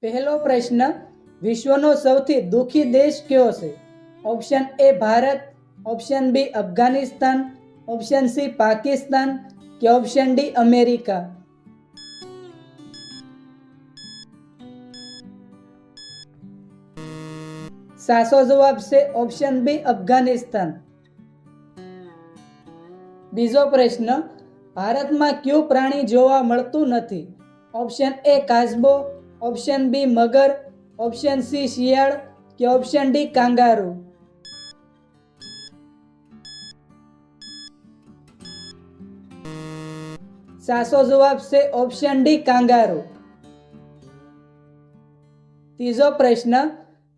પહેલો પ્રશ્ન, વિશ્વનો સૌથી દુઃખી દેશ કયો છે? Option A Bharat, option B Afghanistan, option C Pakistan કે ઓપ્શન ડી અમેરિકા. સાચો જવાબ છે ઓપ્શન બી અફઘાનિસ્તાન. બીજો પ્રશ્ન, ભારતમાં કયું પ્રાણી જોવા મળતું નથી? ઓપ્શન એ કાચબો, ઓપ્શન બી મગર, ઓપ્શન સી શિયાળ કે ઓપ્શન ડી કાંગારૂ. સાચો જવાબ છે ઓપ્શન ડી કાંગારૂ. ત્રીજો પ્રશ્ન,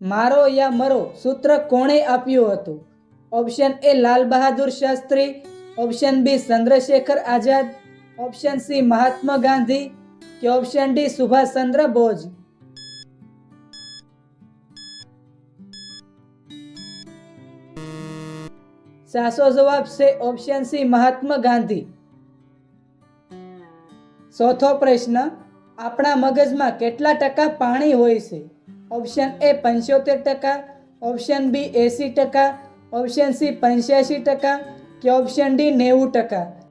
મારો યા મરો સૂત્ર કોણે આપ્યું હતું? Option A Lal Bahadur Shastri, option B Chandrashekhar Azad, option C Mahatma Gandhi કે ઓપ્શન ડી સુભાષચંદ્ર બોઝ. સાચો જવાબ છે ઓપ્શન સી મહાત્મા ગાંધી. ચોથો પ્રશ્ન, આપણા મગજમાં કેટલા ટકા પાણી હોય છે? Option A 75%, option B 80%, option C 85% કે ઓપ્શન ડી 90%.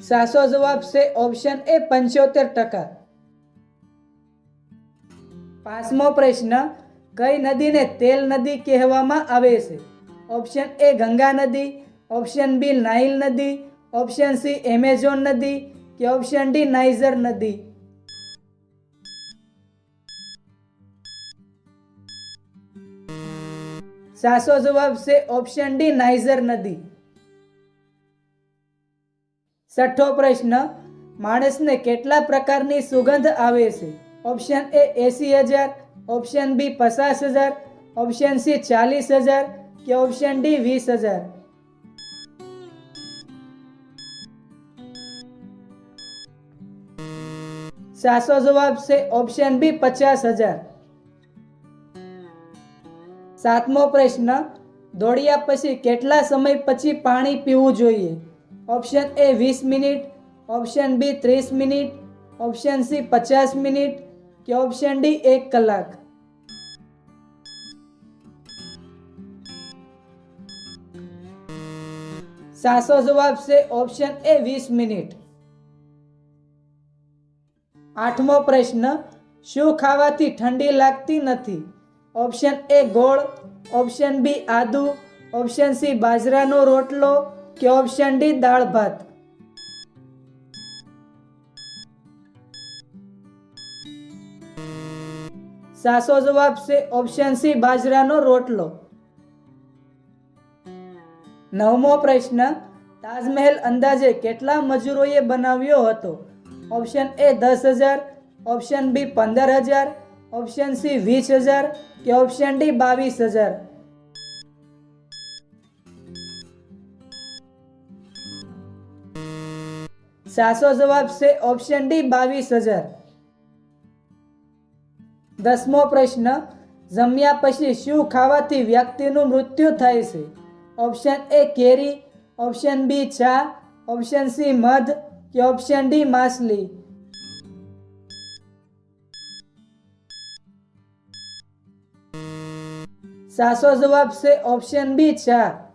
સાચો જવાબ છે ઓપ્શન એ 75%. પાંચમો પ્રશ્ન, કઈ નદીને તેલ નદી કહેવામાં આવે છે? ઓપ્શન એ ગંગા નદી, ઓપ્શન બી નાઇલ નદી, ઓપ્શન સી એમેઝોન નદી કે ઓપ્શન ડી નાઇજર નદી. સાચો જવાબ છે ઓપ્શન ડી નાઇજર નદી. છઠ્ઠો પ્રશ્ન, માણસને કેટલા પ્રકારની સુગંધ આવે છે? Option A 80,000, option B 50,000, option C 40,000 કે ઓપ્શન ડી 20,000. સાચો જવાબ છે ઓપ્શન બી 50,000. સાતમો પ્રશ્ન, દોડ્યા પછી કેટલા સમય પછી પાણી પીવું જોઈએ? Option A 20 minute, option B 30 minute, option C 50 minute કે ઓપ્શન ડી 1 કલાક. સાચો જવાબ છે ઓપ્શન એ 20 મિનિટ. આઠમો પ્રશ્ન, શું ખાવાથી ઠંડી લાગતી નથી? ઓપ્શન એ ગોળ, ઓપ્શન બી આદુ, ઓપ્શન સી બાજરાનો રોટલો કે ઓપ્શન ડી દાળ ભાત. સાચો જવાબ છે ઓપ્શન સી બાજરાનો રોટલો. નવમો પ્રશ્ન, તાજમહેલ અંદાજે કેટલા મજૂરોએ બનાવ્યો હતો? Option A 10,000, option B 15,000, option C 20,000 કે ઓપ્શન ડી 22,000. સાચો જવાબ છે ઓપ્શન ડી 22,000. દસમો પ્રશ્ન, જમ્યા પછી શું ખાવાથી વ્યક્તિનું મૃત્યુ થાય છે? ઓપ્શન એ કેરી, ઓપ્શન બી ચા, ઓપ્શન સી મધ કે ઓપ્શન ડી માછલી. સાચો જવાબ છે ઓપ્શન બી ચા.